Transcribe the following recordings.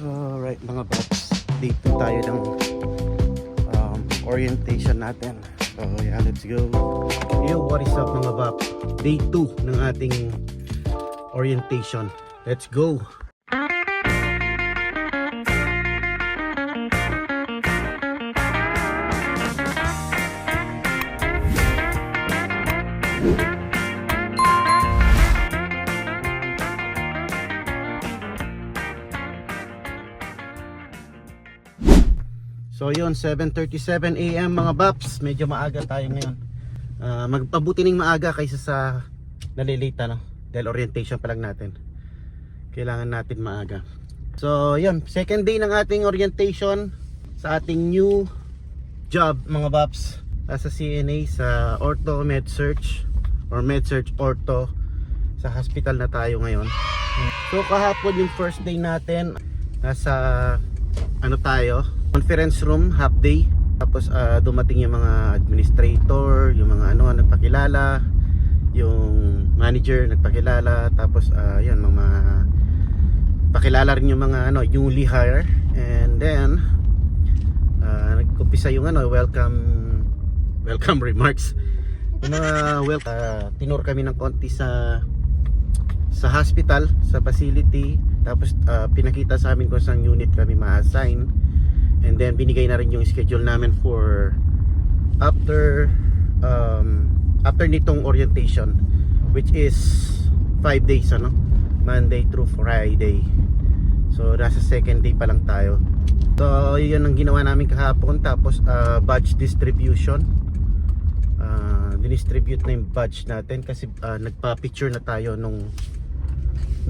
Alright mga paps, day 2 tayo ng orientation natin. So yeah, let's go. Yo, what is up mga paps? Day 2 ng ating orientation. Let's go. So yun, 7:37 AM mga baps. Medyo maaga tayo ngayon. Magpabuti ng maaga kaysa sa nalilate no? Dahil orientation pa lang natin. Kailangan natin maaga. So yun, second day ng ating orientation sa ating new job mga baps. Sa CNA, sa Ortho MedSearch or MedSearch Ortho. Sa hospital na tayo ngayon. So kahapon yung first day natin. Nasa ano tayo, conference room, half day. Tapos dumating yung mga administrator, yung mga ano, nagpakilala, yung manager nagpakilala, tapos yun, mga pakilala rin yung mga ano, newly hire. And then nagkumpisa yung ano, welcome remarks. Yung mga tinur kami ng konti sa hospital, sa facility. Tapos pinakita sa amin kung saan unit kami ma-assign. And then binigay na rin yung schedule namin for after nitong orientation, which is 5 days ano, Monday through Friday. So nasa second day pa lang tayo. So yun ang ginawa namin kahapon. Tapos badge distribution, dinistribute na yung badge natin kasi nagpa-picture na tayo nung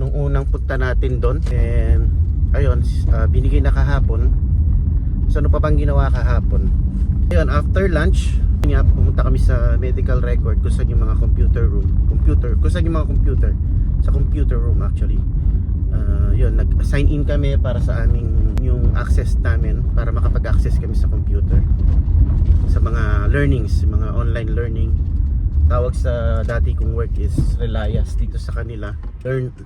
unang punta natin doon. And ayun, binigay na kahapon. So ano pa bang ginawa kahapon? Ayun, after lunch pumunta kami sa medical record kung saan yung mga kung saan yung mga computer, sa computer room actually. Yun, nag-sign in kami para sa aming yung access namin, para makapag-access kami sa computer sa mga learnings, mga online learning. Tawag sa dati kong work is Relias, dito sa kanila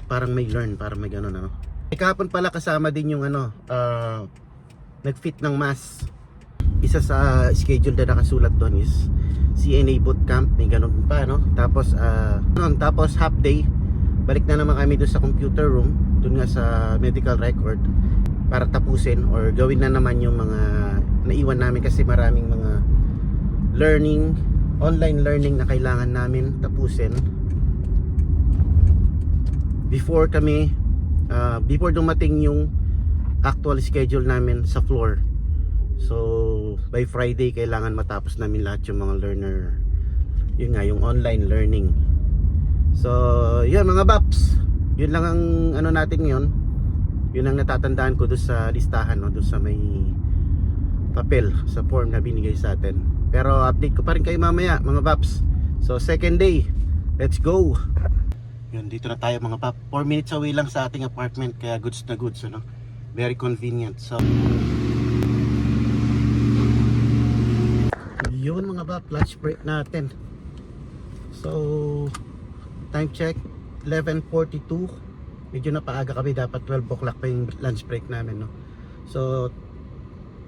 parang may gano'n ano. Kahapon pala kasama din yung ano, nag-fit ng mask. Isa sa schedule na nakasulat doon is CNA bootcamp, may ganun pa no. Tapos tapos half day balik na naman kami doon sa computer room, doon nga sa medical record, para tapusin or gawin na naman yung mga naiwan namin kasi maraming mga online learning na kailangan namin tapusin before dumating yung actual schedule namin sa floor. So by Friday kailangan matapos namin lahat yung mga learner, yun nga, yung online learning. So yun mga baps, yun lang ang ano natin ngayon. Yun ang natatandaan ko doon sa listahan no? Doon sa may papel, sa form na binigay sa atin. Pero update ko pa rin kayo mamaya mga baps. So second day, let's go. Yun, dito na tayo mga pap. 4 minutes away lang sa ating apartment, kaya goods na goods ano? Very convenient. So yun mga pap, lunch break natin. So time check 11:42. Medyo napaaga kami, dapat 12 o'clock pa yung lunch break namin no? So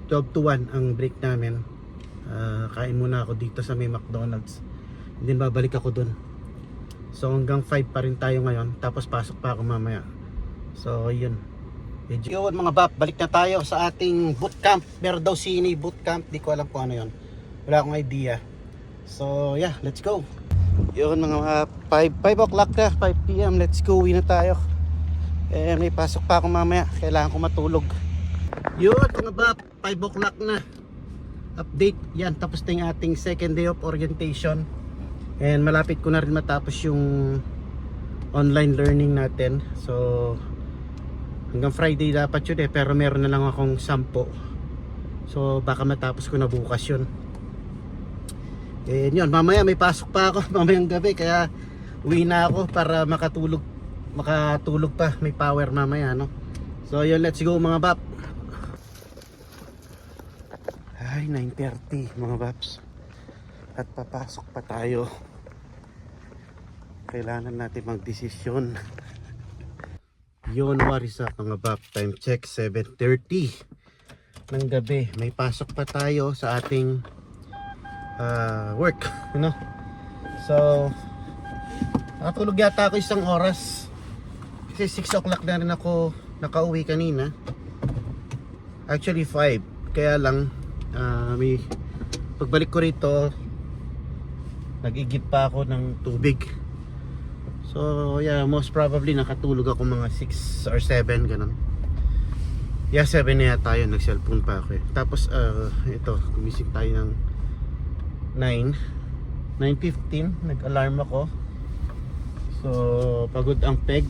12 to 1 ang break namin. Kain muna ako dito sa may McDonald's, and then babalik ako dun. So hanggang 5 pa rin tayo ngayon, tapos pasok pa ako mamaya. So yun, yun mga bap, balik na tayo sa ating bootcamp. Meron daw CNA bootcamp, di ko alam kung ano yun, wala akong idea. So yeah, let's go. Yun mga 5 o'clock na, 5 PM, let's go, uwi na tayo. May pasok pa ako mamaya, kailangan ko matulog. Yun mga bap, 5 o'clock na. Update, yan, tapos na yung ating second day of orientation. And malapit ko na rin matapos yung online learning natin. So hanggang Friday dapat yun pero meron na lang akong 10. So baka matapos ko na bukas yun. And yun, mamaya may pasok pa ako mamayang gabi, kaya uwi na ako para makatulog pa, may power mamaya no. So yun, let's go mga bap. Ay, 9:30 mga baps, at papasok pa tayo. Kailangan natin magdesisyon. Yun, what is up mga bap? Time check 7:30 ng gabi. May pasok pa tayo sa ating work, you know? So nakatulog yata ako isang oras kasi 6 o'clock na rin ako nakauwi kanina. Actually 5, kaya lang may pagbalik ko rito nag-igib pa ako ng tubig. So yeah, most probably nakatulog ako mga 6 or 7 ganun. Yeah, 7 na yata yun, nag-cellphone pa ako eh. Tapos ito, gumising tayo ng 9:15, nag-alarm ako. So pagod ang peg.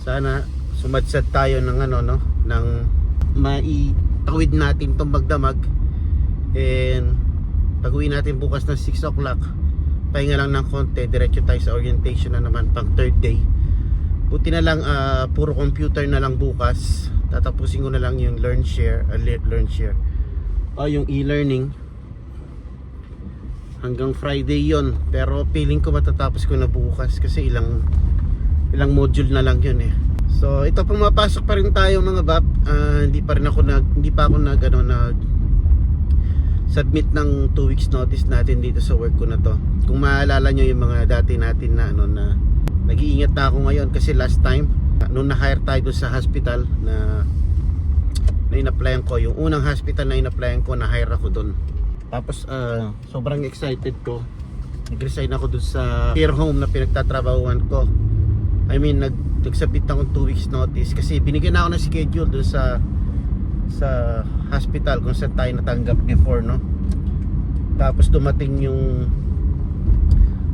Sana sumadsad tayo ng ano no, ng maitawid natin tong magdamag. And pag-uwi natin bukas ng 6 o'clock, pahinga lang ng konti, diretso tayo sa orientation na naman pang third day. Buti na lang puro computer na lang bukas. Tatapusin ko na lang yung learn share yung e-learning hanggang Friday yon. Pero feeling ko matatapos ko na bukas kasi ilang module na lang yun eh. So ito, pumapasok pa rin tayo mga bap. Hindi pa ako nag submit ng 2 weeks notice natin dito sa work ko na to. Kung maalala nyo yung mga dati natin na na nag-iingat na ako ngayon kasi last time nung na-hire tayo sa hospital na in-applyan ko, yung unang hospital na in-applyan ko, na-hire ako doon. Tapos sobrang excited ko, nag-resign ako doon sa care home na pinagtatrabahuan ko. I mean nagsabit ako ng 2 weeks notice kasi binigyan ako ng schedule doon sa hospital kung saan tayo natanggap before, no? Tapos dumating yung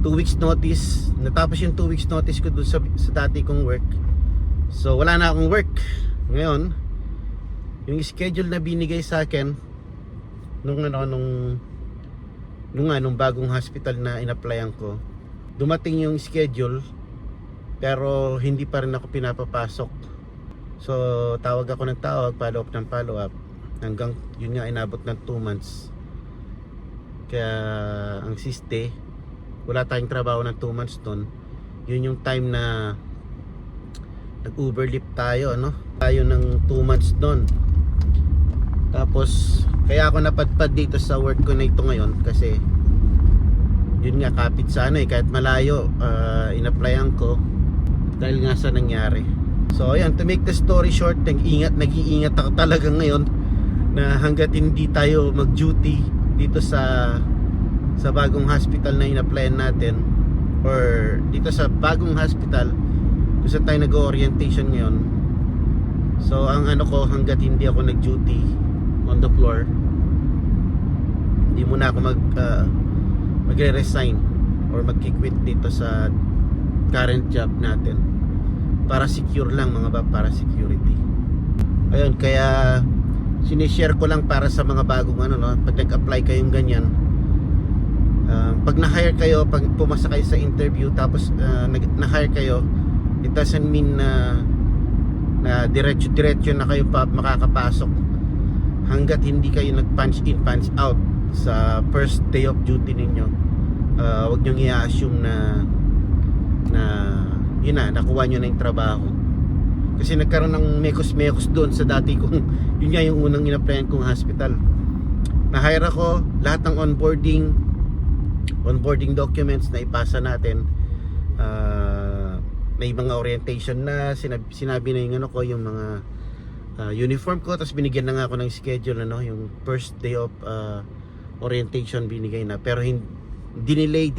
2 weeks notice, natapos yung 2 weeks notice ko dun sa dati kong work. So wala na akong work ngayon. Yung schedule na binigay sa akin nung bagong hospital na in-applyan ko, dumating yung schedule pero hindi pa rin ako pinapapasok. So tawag ako ng tawag, follow up hanggang yun nga inabot ng 2 months. Kaya ang siste, wala tayong trabaho ng 2 months doon. Yun yung time na nag-overleap tayo, no? Tayo ng 2 months doon. Tapos kaya ako napadpad dito sa work ko na ito ngayon kasi yun nga, kapit sa kahit malayo, in-applyan ko dahil nga sa nangyari. So ayan, to make the story short, nag-iingat ako talaga ngayon na hanggat hindi tayo mag-duty dito sa bagong hospital na in-applyan natin, or dito sa bagong hospital kung saan tayo nag-orientation ngayon. So ang hanggat hindi ako nag-duty on the floor, hindi muna ako magre-resign or mag-quit dito sa current job natin. Para secure lang mga bab, para security. Ayun, kaya sinishare ko lang para sa mga bagong pag nag-apply kayong ganyan. Pag na-hire kayo, pag pumasa kayo sa interview tapos na-hire kayo, it doesn't mean na diretso na kayo makakapasok hanggat hindi kayo nag-punch in, punch out sa first day of duty ninyo. Huwag nyo i-assume na yun na, nakuha nyo na yung trabaho. Kasi nagkaroon ng mekos-mekos doon sa dati kong, yun nga yung unang in-applyan kong hospital. Na-hire ako, lahat ng onboarding documents na ipasa natin. May mga orientation na, sinabi na yung yung mga uniform ko, tapos binigyan na nga ako ng schedule, yung first day of orientation binigay na. Pero dinelay.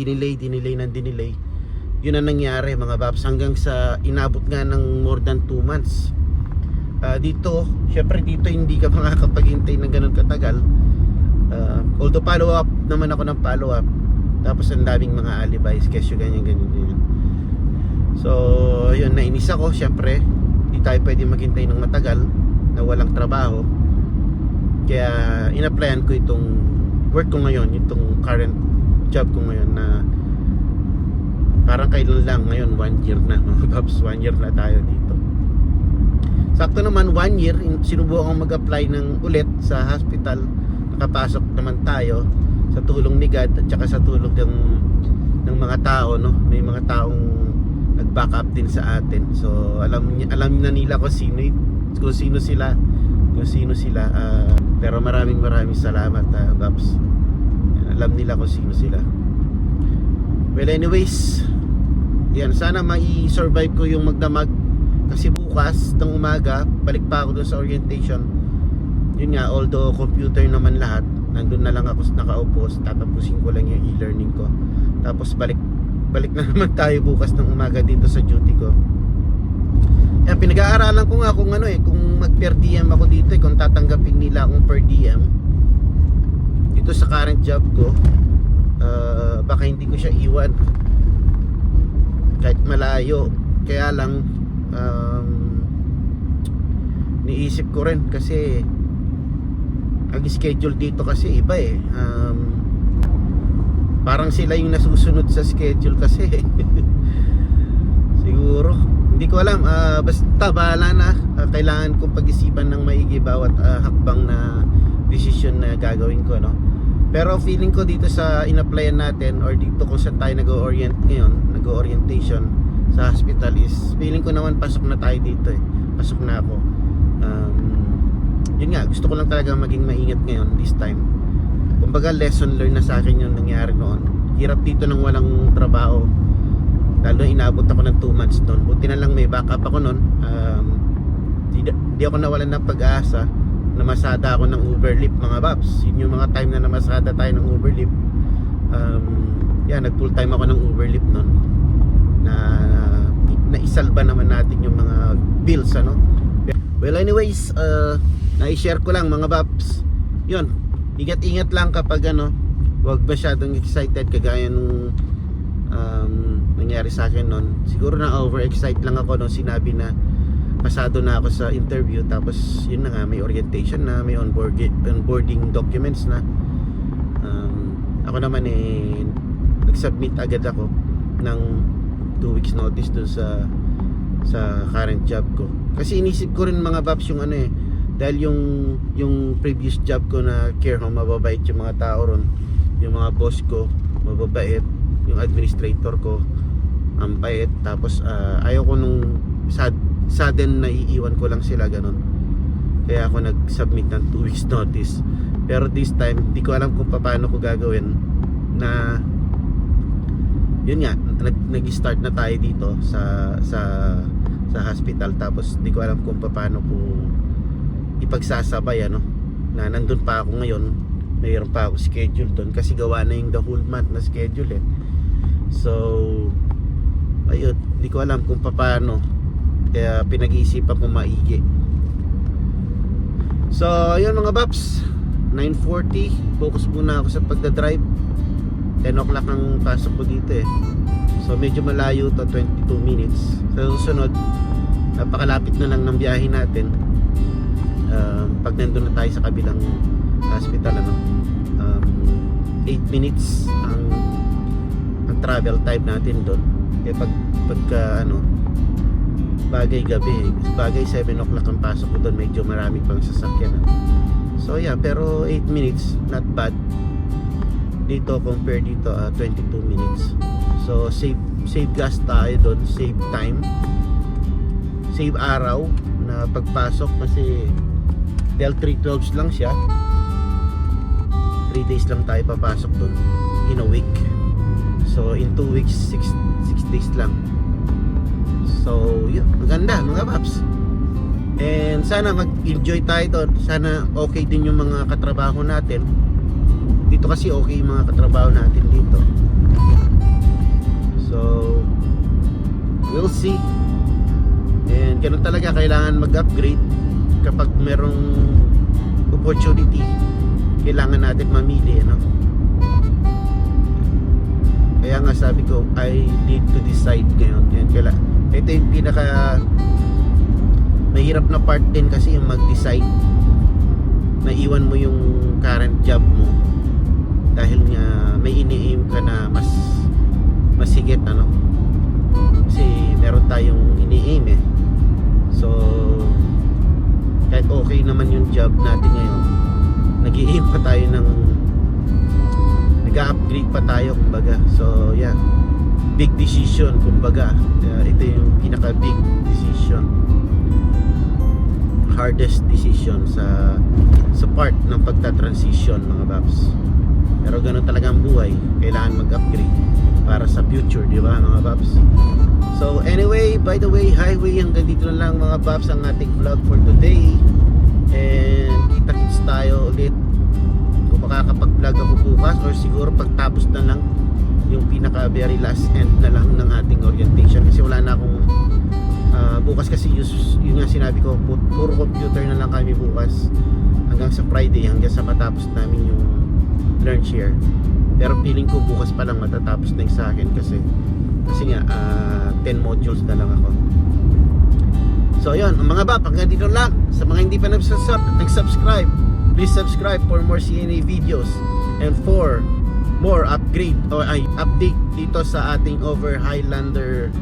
Yun ang nangyari mga babs, hanggang sa inabot nga ng more than 2 months. Dito, syempre dito hindi ka makakapaghintay ng ganun katagal. Although follow up naman ako ng follow up, tapos ang daming mga alibis, kesyo ganyan. So yun, nainis ako. Syempre hindi tayo pwede maghintay ng matagal na walang trabaho. Kaya in-applyan ko itong work ko ngayon, itong current job ko ngayon, na parang kailan lang ngayon, 1 year na mga babs, 1 year na tayo dito. Sakto naman 1 year, sinubukan mag-apply ng ulit sa hospital. Nakapasok naman tayo sa tulong ni God at saka sa tulong ng mga tao, no? May mga taong nag-back up din sa atin. So alam na nila kung sino sila. Pero maraming salamat, Babs. Alam nila kung sino sila. Well, anyways, yan, sana mai-survive ko yung magdamag kasi bukas ng umaga balik pa ako doon sa orientation. Yun nga, although computer naman lahat, nandun na lang ako nakaupo, tatapusin ko lang yung e-learning ko. Tapos balik na naman tayo bukas ng umaga dito sa duty ko. Yan, pinag-aaralan ko nga kung kung mag per diem ako dito, kung tatanggapin nila akong per diem dito sa current job ko. Baka hindi ko siya iwan kahit malayo. Kaya lang niisip ko rin kasi ang schedule dito kasi iba parang sila yung nasusunod sa schedule kasi siguro hindi ko alam. Basta bahala na. Kailangan kong pag-isipan ng maigi bawat hakbang na decision na gagawin ko, no? Pero feeling ko dito sa in-applyan natin or dito kung saan tayo nag-orient ngayon, nag-orientation sa hospital, is feeling ko naman pasok na tayo dito pasok na ako. Yun nga, gusto ko lang talaga maging maingat ngayon this time. Kumbaga lesson learned na sa akin yung nangyari noon. Hirap dito nang walang trabaho, lalo inabot ako ng 2 months noon. Buti na lang may backup ako noon. Di ako nawalan ng pag-asa. Namasada ako ng Uberlip, mga Babs. Yun yung mga time na namasada tayo ng Uberlip. Nag full time ako ng Uberlip noon. Naisalba naman natin yung mga bills, ano. Well, anyways, na-share ko lang, mga Babs. Yun, ingat-ingat lang kapag wag masyadong excited kagaya nung nangyari sa akin noon. Siguro na overexcited lang ako nung sinabi na pasado na ako sa interview, tapos yun na nga, may orientation na, may onboarding documents na. Ako naman nag-submit agad ako ng 2 weeks notice dun sa current job ko. Kasi inisip ko rin, mga Babs, yung dahil yung previous job ko na care home, mababait yung mga tao ron, yung mga boss ko mababait, yung administrator ko ang bait. Tapos ayaw ko nung sudden na iiwan ko lang sila, ganun. Kaya ako nag-submit ng 2 weeks notice. Pero this time, hindi ko alam kung paano ko gagawin na yun nga, nag-start na tayo dito sa hospital. Tapos hindi ko alam kung paano ko ipagsasabay, na nandun pa ako ngayon, mayroon pa ako schedule doon kasi gawa na yung the whole month na schedule So ayun, hindi ko alam kung paano. Kaya pinag-iisipan ko maigi. So ayun, mga Babs, 9:40, focus muna ako sa pagdadrive. 10 o'clock ang pasok ko dito So medyo malayo to, 22 minutes. Sa susunod, napakalapit na lang ng biyahe natin. Pag nandun na tayo sa kabilang hospital, 8 minutes ang travel time natin doon. Kaya pagka bagay gabi, bagay 7 o'clock ang pasok ko doon, medyo marami pang sasakyan. So yeah, pero 8 minutes, not bad dito compare dito 22 minutes. So save gas tayo doon, save time, save araw na pagpasok kasi dahil 312 lang siya, 3 days lang tayo papasok doon in a week. So in 2 weeks, 6 days lang. So yun, maganda, mga Babs. And sana mag-enjoy tayo doon. Sana okay din yung mga katrabaho natin dito kasi okay yung mga katrabaho natin dito. So we'll see. And ganun talaga, kailangan mag-upgrade kapag merong opportunity. Kailangan natin mamili, Kaya nga sabi ko, I need to decide ngayon. Ito yung pinaka mahirap na part din kasi, yung mag-decide. Naiwan mo yung current job mo dahil nga may ini-aim ka na mas higit, kasi meron tayong ini-aim So kahit okay naman yung job natin ngayon, nag-i-aim pa tayo ng nag-upgrade pa tayo, kumbaga. So yeah, big decision, kumbaga. Ito yung pinaka big decision, hardest decision sa part ng pagta-transition, mga Babs. Pero ganun talaga ang buhay, kailangan mag-upgrade para sa future, di ba mga Babs? So anyway, by the way, highway, hanggang dito na lang mga Babs ang ating vlog for today. And kita-kits tayo ulit kung makakapag-vlog ako bukas, or siguro pagtapos na lang yung pinaka very last end na lang ng ating orientation, kasi wala na akong bukas, kasi yun nga sinabi ko, puro computer na lang kami bukas hanggang sa Friday, hanggang sa matapos namin yung learn share. Pero feeling ko bukas pa lang matatapos na yung sa akin, kasi nga 10 modules na lang ako. So ayun, mga Bap, hanggang dito lang. Sa mga hindi pa nag-subscribe, please subscribe for more CNA videos and for more update dito sa ating over Highlander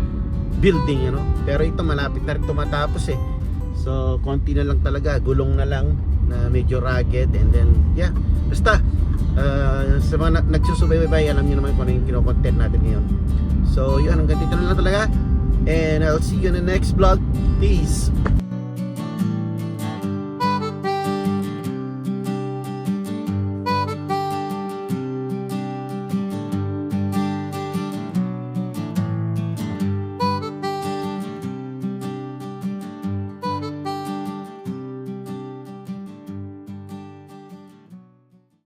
building, Pero ito malapit na rin tumatapos eh. So konti na lang talaga, gulong na lang na medyo rugged, and then basta sa mga nagsusubaybay, alam niyo naman kung ano yung kino-content natin ngayon. So yun, hanggang dito na lang talaga, and I'll see you in the next vlog. Peace.